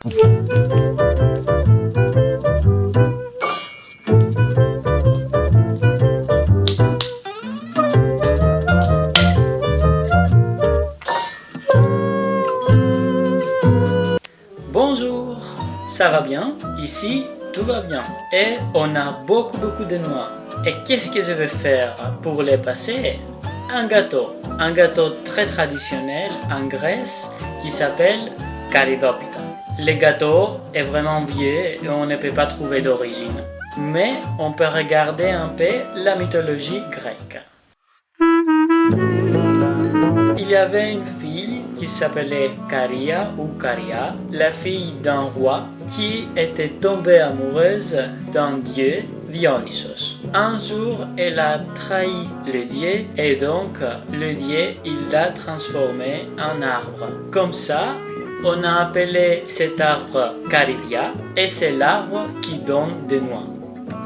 Bonjour, ça va bien? Ici, tout va bien. Et on a beaucoup de noix. Et qu'est-ce que je vais faire pour les passer? Un gâteau très traditionnel en Grèce qui s'appelle Karidopita. Le gâteau est vraiment vieux et on ne peut pas trouver d'origine. Mais on peut regarder un peu la mythologie grecque. Il y avait une fille qui s'appelait Caria ou Caria, la fille d'un roi qui était tombée amoureuse d'un dieu, Dionysos. Un jour, elle a trahi le dieu et donc le dieu il l'a transformé en arbre. Comme ça, on a appelé cet arbre Caridia et c'est l'arbre qui donne des noix.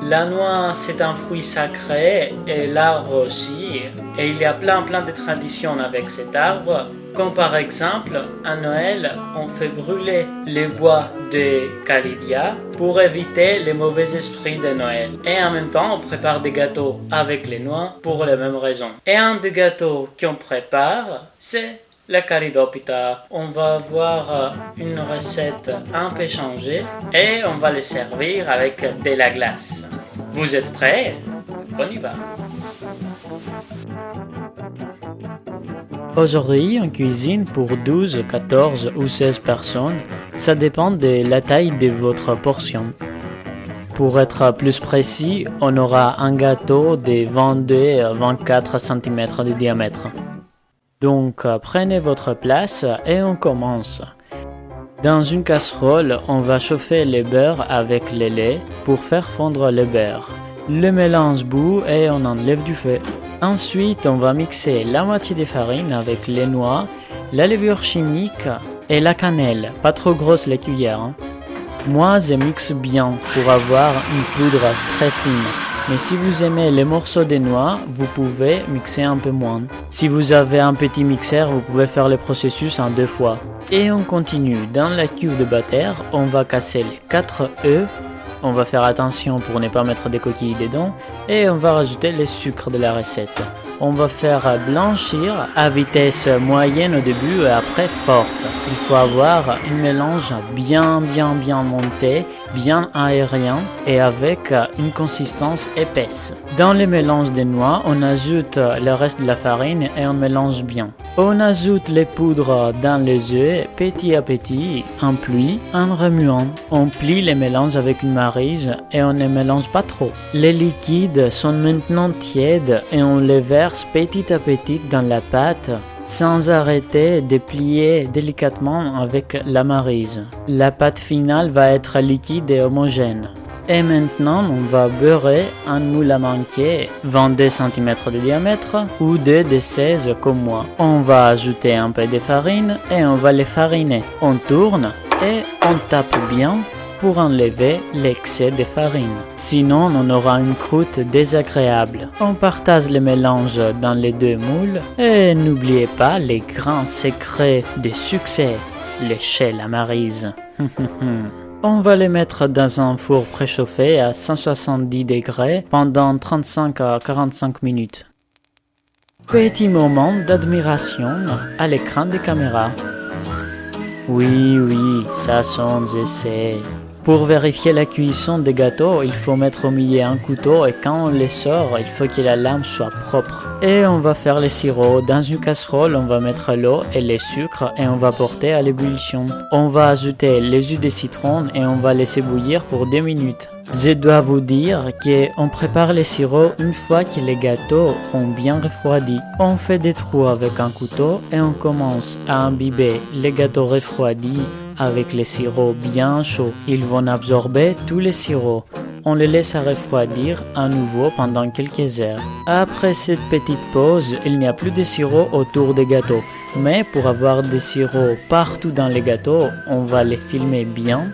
La noix, c'est un fruit sacré et l'arbre aussi. Et il y a plein de traditions avec cet arbre. Comme par exemple, à Noël, on fait brûler les bois de Caridia pour éviter les mauvais esprits de Noël. Et en même temps, on prépare des gâteaux avec les noix pour les mêmes raisons. Et un des gâteaux qu'on prépare, c'est la Karidopita. On va avoir une recette un peu changée et on va les servir avec de la glace. Vous êtes prêts? On y va. Aujourd'hui, on cuisine pour 12, 14 ou 16 personnes. Ça dépend de la taille de votre portion. Pour être plus précis, on aura un gâteau de 22 à 24 cm de diamètre. Donc, prenez votre place et on commence. Dans une casserole, on va chauffer le beurre avec le lait pour faire fondre le beurre. Le mélange bout et on enlève du feu. Ensuite, on va mixer la moitié de farine avec les noix, la levure chimique et la cannelle. Pas trop grosse les cuillères. Moi, je mixe bien pour avoir une poudre très fine. Mais si vous aimez les morceaux de noix, vous pouvez mixer un peu moins. Si vous avez un petit mixeur, vous pouvez faire le processus en 2 fois. Et on continue. Dans la cuve de batter, on va casser les 4 œufs. On va faire attention pour ne pas mettre des coquilles dedans. Et on va rajouter le sucre de la recette. On va faire blanchir à vitesse moyenne au début et après forte. Il faut avoir un mélange bien monté, bien aérien et avec une consistance épaisse. Dans le mélange des noix, on ajoute le reste de la farine et on mélange bien. On ajoute les poudres dans les œufs petit à petit, en pluie, en remuant. On plie les mélanges avec une maryse et on ne mélange pas trop. Les liquides sont maintenant tièdes et on les verse petit à petit dans la pâte sans arrêter de plier délicatement avec la maryse. La pâte finale va être liquide et homogène. Et maintenant, on va beurrer un moule à manquer 22 cm de diamètre ou 2 de 16 comme moi. On va ajouter un peu de farine et on va les fariner. On tourne et on tape bien pour enlever l'excès de farine. Sinon, on aura une croûte désagréable. On partage le mélange dans les 2 moules et n'oubliez pas les grands secrets de succès, l'échelle à maryse. On va les mettre dans un four préchauffé à 170 degrés pendant 35 à 45 minutes. Petit moment d'admiration à l'écran des caméras. Oui, ça sonne, j'essaie. Pour vérifier la cuisson des gâteaux, il faut mettre au milieu un couteau et quand on les sort, il faut que la lame soit propre. Et on va faire le sirop. Dans une casserole, on va mettre l'eau et le sucre et on va porter à l'ébullition. On va ajouter les jus de citron et on va laisser bouillir pour 2 minutes. Je dois vous dire qu'on prépare le sirop une fois que les gâteaux ont bien refroidi. On fait des trous avec un couteau et on commence à imbiber les gâteaux refroidis avec les sirops bien chauds. Ils vont absorber tous les sirops. On les laisse refroidir à nouveau pendant quelques heures. Après cette petite pause, il n'y a plus de sirop autour des gâteaux. Mais pour avoir des sirops partout dans les gâteaux, on va les filmer bien,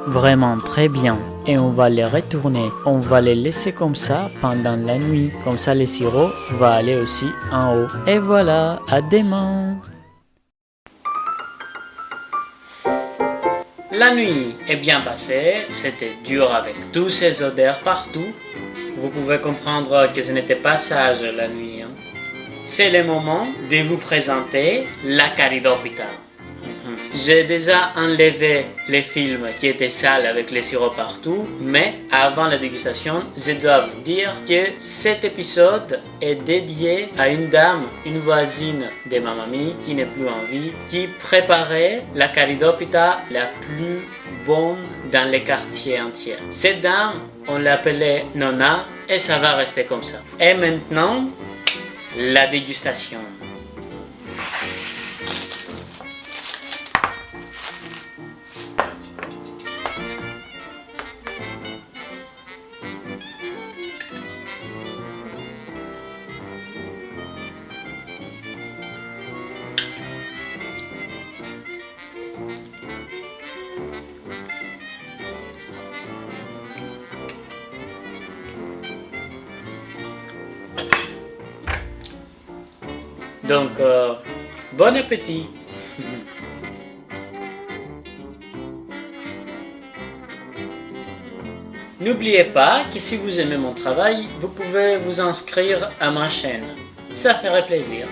vraiment très bien. Et on va les retourner. On va les laisser comme ça pendant la nuit. Comme ça, le sirop va aller aussi en haut. Et voilà, à demain! La nuit est bien passée, c'était dur avec tous ces odeurs partout. Vous pouvez comprendre que ce n'était pas sage la nuit. C'est le moment de vous présenter la Caridopita. J'ai déjà enlevé les films qui étaient sales avec les sirops partout, mais avant la dégustation, je dois vous dire que cet épisode est dédié à une dame, une voisine de ma mamie qui n'est plus en vie, qui préparait la Caridopita la plus bonne dans les quartiers entiers. Cette dame, on l'appelait Nonna et ça va rester comme ça. Et maintenant, la dégustation. Donc, bon appétit! N'oubliez pas que si vous aimez mon travail, vous pouvez vous inscrire à ma chaîne. Ça ferait plaisir.